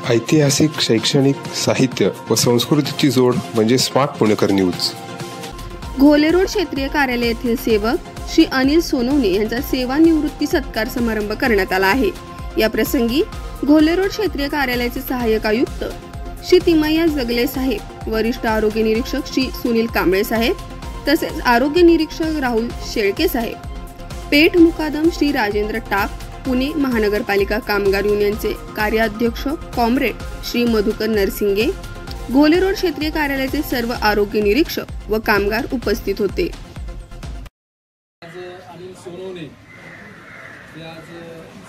ऐतिहासिक, शैक्षणिक, साहित्य व संस्कृतीची जोड म्हणजे स्मार्ट पुणेकर न्यूज। घोले रोड क्षेत्रीय कार्यालय येथील सेवक श्री अनिल सोनवणे यांचा सेवानिवृत्ती सत्कार समारंभ करण्यात आला आहे। या प्रसंगी घोले रोड क्षेत्रीय कार्यालयाचे सहाय्यक आयुक्त श्री तिमय्या जगले साहेब, वरिष्ठ आरोग्य निरीक्षक श्री सुनील कांबळे साहेब, तसेच आरोग्य निरीक्षक राहुल शेळके साहेब, पेठ मुकादम श्री राजेंद्र टाक, पुणे महानगरपालिका कामगार युनियनचे कार्याध्यक्ष कॉम्रेड श्री मधुकर नरसिंगे, घोले रोड क्षेत्रीय कार्यालयाचे सर्व आरोग्य निरीक्षक व कामगार उपस्थित होते। अनिल सोनवणे ते आज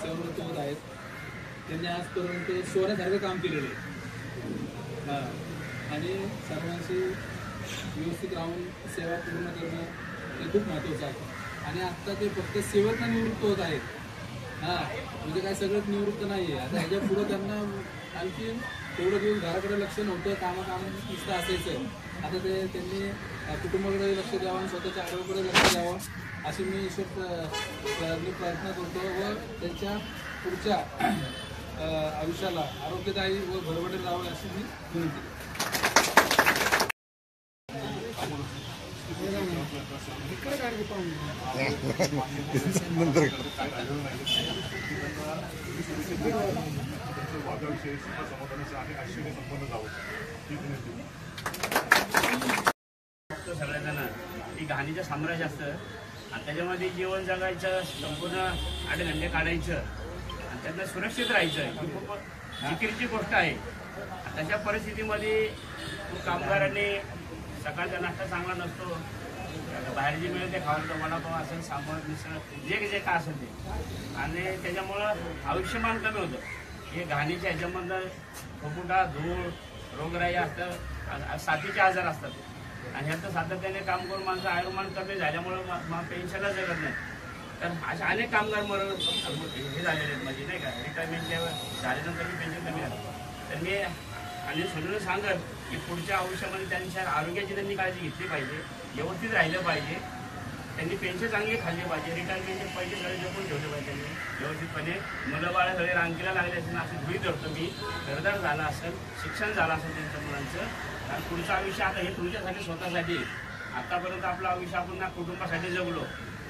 सेवानिवृत्त होत आहेत। त्यांनी आजपर्यंत सोन्यासारखं काम केलेलं आहे आणि सर्वांशी व्यवस्थित राहून सेवा पूर्ण करणं हे खूप महत्त्वाचं आहे। आणि आत्ता ते फक्त सेवक निवृत्त होत आहेत, म्हणजे काय सगळंच निवृत्त नाही आहे। आता ह्याच्या पुढं त्यांना आणखी तेवढं दिवस घराकडे लक्ष नव्हतं, कामाकामात नुसतं असायचं। आता त्यांनी कुटुंबाकडे लक्ष द्यावं आणि स्वतःच्या आरोग्याकडे लक्ष द्यावं अशी मी प्रयत्न करतो व त्यांच्या पुढच्या आयुष्याला आरोग्यदायी व भरभरून राहावं अशी मी विनंती करतो। सगळ्यांना ती घाणीचं साम्राज्य असतं आणि त्याच्यामध्ये जीवन जगायचं, संपूर्ण 8 घंटे काढायचं आणि त्यांना सुरक्षित राहायचं ही खूप जिकिरीची गोष्ट आहे। तशा परिस्थितीमध्ये कामगारांनी सकाळचा नाश्ता चांगला नसतो, बाहेर जे मिळेल ते खावं, वडापाव असेल, सांबार, मिसळ, जे काय असेल ते, आणि त्याच्यामुळं आयुष्यमान कमी होतं। हे घाणीच्या ह्याच्यामधलं फुफुटा, धूळ, रोगराई असतं, साथीचे आजार असतात आणि ह्याचं सातत्याने काम करून माणसं आयुर्मान कमी झाल्यामुळं पेन्शनच जगत नाही। तर अशा अनेक कामगार हे झालेले आहेत, म्हणजे नाही का, रिटायरमेंटच्या झाल्यानंतर पेन्शन कमी झालं। तर मी आणि सोनूला सांगत की पुढच्या आयुष्यामध्ये त्यांच्या आरोग्याची त्यांनी काळजी घेतली पाहिजे, व्यवस्थित राहिलं पाहिजे, त्यांनी पेन्शन चांगली खाल्ली पाहिजे, रिटायरमेंटचे पैसे सगळे जपून ठेवले पाहिजे त्यांनी व्यवस्थितपणे। मुलं बाळं सगळे रांगीला लागले असेल असं गृहीत धरतो मी, घरदार झाला असेल, शिक्षण झालं असेल त्यांच्या मुलांचं, आणि पुढचं आयुष्य आता हे तुमच्यासाठी स्वतःसाठी। आतापर्यंत आपलं आयुष्य आपण ना कुटुंबासाठी जगलो,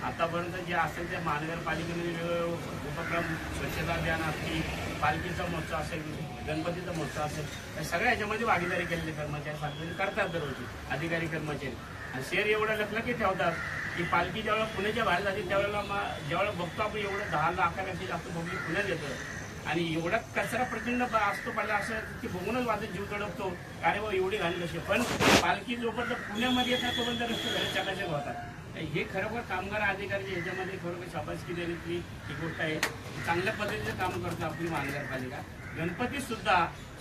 आतापर्यंत जे असेल ते महानगरपालिकेने वेगवेगळे उपक्रम, स्वच्छता अभियान असतील, पालखीचा महोत्सव असेल, गणपतीचा महोत्सव असेल, या सगळ्या ह्याच्यामध्ये भागीदारी केलेली कर्मचारी सार्वजनिक करतात दररोज अधिकारी कर्मचारी, आणि शेअर एवढं लक्षात ठेवतात की पालखी ज्यावेळेला पुण्याच्या बाहेर जाते त्यावेळेला ज्यावेळेला बघतो आपण एवढं 10 लाखापेक्षा जास्त पब्लिक पुण्यात येतं आणि एवढा कचरा प्रचंड असतो पडला असं की बघूनच वाजत जीव तडपतो, अरे वा एवढी घाणी कशी। पण पालखी जोपर्यंत पुण्यामध्ये येतात तोपर्यंत रस्ते घरी चकाचक होतात। हे खरोखर कामगार अधिकारी ह्याच्यामध्ये खरोखर शाबासकी देण्याची ही गोष्ट आहे। चांगल्या पद्धतीचं काम करतो आपली महानगरपालिका। गणपती सुद्धा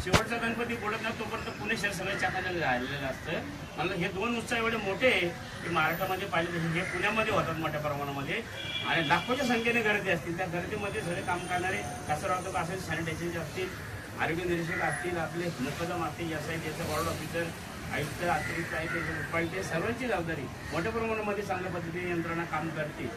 शेवटचा गणपती बुडत नाही तोपर्यंत पुणे शहर सगळं चकाचक राहिलेलं असतं। मला हे 2 उत्सव एवढे मोठे की महाराष्ट्रामध्ये पाहिजे हे पुण्यामध्ये होतात मोठ्या प्रमाणामध्ये, आणि लाखोच्या संख्येने गर्दी असतील। त्या गर्दीमध्ये सगळे काम करणारे कासरवाहतूक असेल, सॅनिटेशनचे असतील, आरोग्य निरीक्षक असतील, आपले मुकदम असतील, SITचे वॉर्ड ऑफिसर, आयुक्त, अतिरिक्त आयुक्त, उपायुक्त, सर्वांची जबाबदारी मोठ्या प्रमाणामध्ये चांगल्या पद्धतीने यंत्रणा काम करते।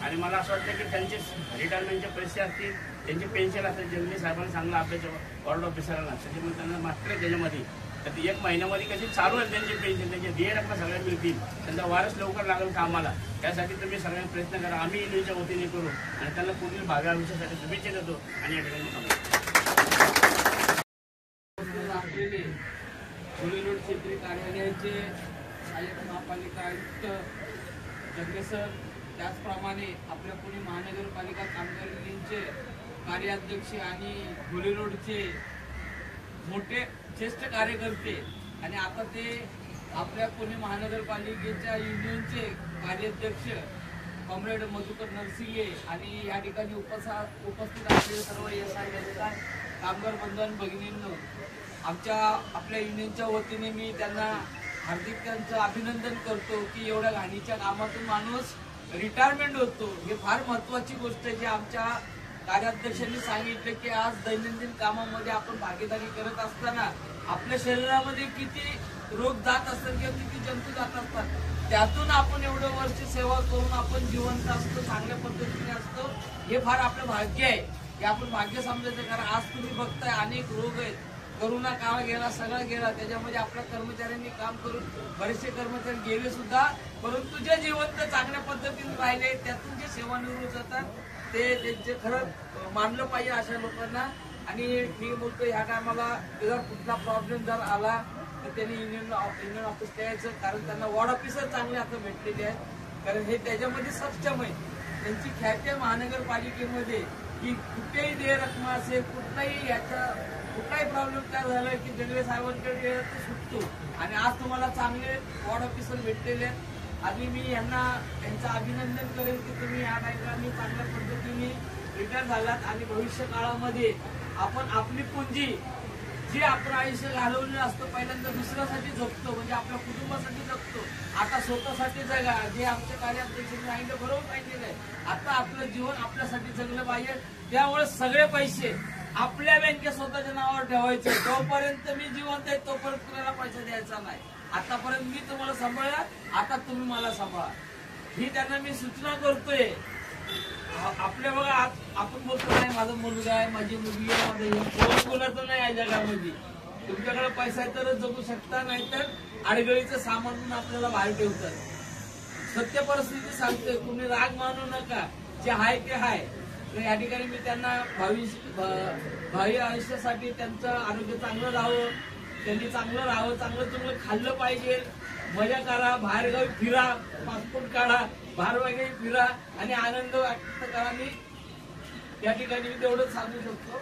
आणि मला असं वाटतं की त्यांचे रिटायरमेंटचे पैसे असतील, त्यांचे पेन्शन असेल, जंगली साहेबांना चांगला आपल्या वॉर्ड ऑफिसरांना त्याच्यामुळे त्यांना मात्र त्याच्यामध्ये तर 1 महिन्यामध्ये कशी चालू आहे त्यांची पेन्शन, त्यांचे ध्येय रक्कम सगळ्या मिळतील, त्यांचा वारस लवकर लागेल कामाला, त्यासाठी तुम्ही सगळ्यांनी प्रयत्न करा, आम्ही युनियनच्या वतीने करू आणि त्यांना पुढील भावी आयुष्यासाठी शुभेच्छा देतो। आणि या ठिकाणी घोले रोड क्षेत्रीय कार्यालयाचे सहाय्यक महापालिका आयुक्त जगले सर, त्याचप्रमाणे आपल्या पुणे महानगरपालिका कामगार युनियनचे कार्याध्यक्ष आणि घोले रोडचे मोठे ज्येष्ठ कार्यकर्ते, आणि आता ते आपल्या पुणे महानगरपालिकेच्या युनियनचे कार्याध्यक्ष कॉम्रेड मधुकर नरसिंगे, आणि या ठिकाणी उपस्थित असलेले सर्व SI कामगार बंधू भगिनींनो, आपल्या युनियनच्या वतीने मी त्यांना हार्दिक त्यांचं अभिनंदन करतो की एवढ्या घाणीच्या कामातून माणूस रिटायरमेंट होतो। हे फार महत्त्वाची गोष्ट आहे, जे आमच्या कार्याध्यक्षांनी सांगितलं की आज दैनंदिन कामामध्ये आपण भागीदारी करत असताना आपल्या शरीरामध्ये किती रोग जात असतात किंवा किती जंतू जात असतात, त्यातून आपण एवढं वर्ष सेवा करून आपण जिवंत असतो, चांगल्या पद्धतीने असतो, हे फार आपलं भाग्य आहे, हे आपण भाग्य समजायचं। कारण आज तुम्ही बघताय अनेक रोग आहेत, करोना काळ गेला, सगळं गेला, त्याच्यामध्ये आपल्या कर्मचाऱ्यांनी काम करून बरेचसे कर्मचारी गेले सुद्धा, परंतु जे जिवंत चांगल्या पद्धतीने राहिले त्यातून जे सेवानिवृत्त होतात ते त्यांचे खरंच मानलं पाहिजे अशा लोकांना. आणि मी बोलतो ह्या टायमाला जर कुठला प्रॉब्लेम जर आला तर त्यांनी युनियन ऑफिस द्यायचं, कारण त्यांना वॉर्ड ऑफिसर चांगले आता भेटलेले आहेत, कारण हे त्याच्यामध्ये सक्षम आहे. त्यांची ख्याती महानगरपालिकेमध्ये की कुठेही देय रक्कम असेल, कुठलाही प्रॉब्लेम काय झाला की जंगले साहेबांकडे गेलं तर सुटतो. आणि आज तुम्हाला चांगले वॉर्ड ऑफिसर भेटलेले आहेत. आणि मी यांचं अभिनंदन करेन की तुम्ही या टायमाला चांगल्या पद्धतीने रिटायर झालात आणि भविष्य काळामध्ये आपण आपली पुंजी जे आपण आयुष्य घालवलेलं असतं पहिल्यांदा दुसऱ्यासाठी जगतो, म्हणजे आपल्या कुटुंबासाठी जगतो. आता स्वतःसाठी जगा, जे आमच्या कार्याध्यक्षांनी सांगितलं बरोबर सांगितलेलं आहे. आता आपलं जीवन आपल्यासाठी जगलं पाहिजे. त्यामुळे सगळे पैसे आपल्या बँकेत स्वतःच्या नावावर ठेवायचे. जोपर्यंत मी जिवंत आहे तोपर्यंत कुणाला पैसा द्यायचा नाही. आतापर्यंत मी तुम्हाला सांभाळला, आता तुम्ही मला सांभाळा, ही त्यांना मी सूचना करतोय. आपल्या बघा आपण बोलतो नाही माझा मुलगा आहे, माझी मुलगी आहे, माझं कोण बोलायचं नाही या जगामध्ये. तुमच्याकडे पैसा आहे तरच जगू शकता, नाहीतर अडगळीचं सामान म्हणून आपल्याला बाहेर ठेवतात. सत्य परिस्थिती सांगतोय, तुम्ही राग मानू नका, जे आहे ते आहे. तर या ठिकाणी मी त्यांना भावी आयुष्यासाठी त्यांचं आरोग्य चांगलं राहावं, त्यांनी चांगलं राहावं, चांगलं चांगलं खाल्लं पाहिजे, मजा करा, बाहेरगावी फिरा, पासपोर्ट काढा, बाहेरगावी फिरा आणि आनंद व्यक्त करा. मी या ठिकाणी मी तेवढंच सांगू शकतो.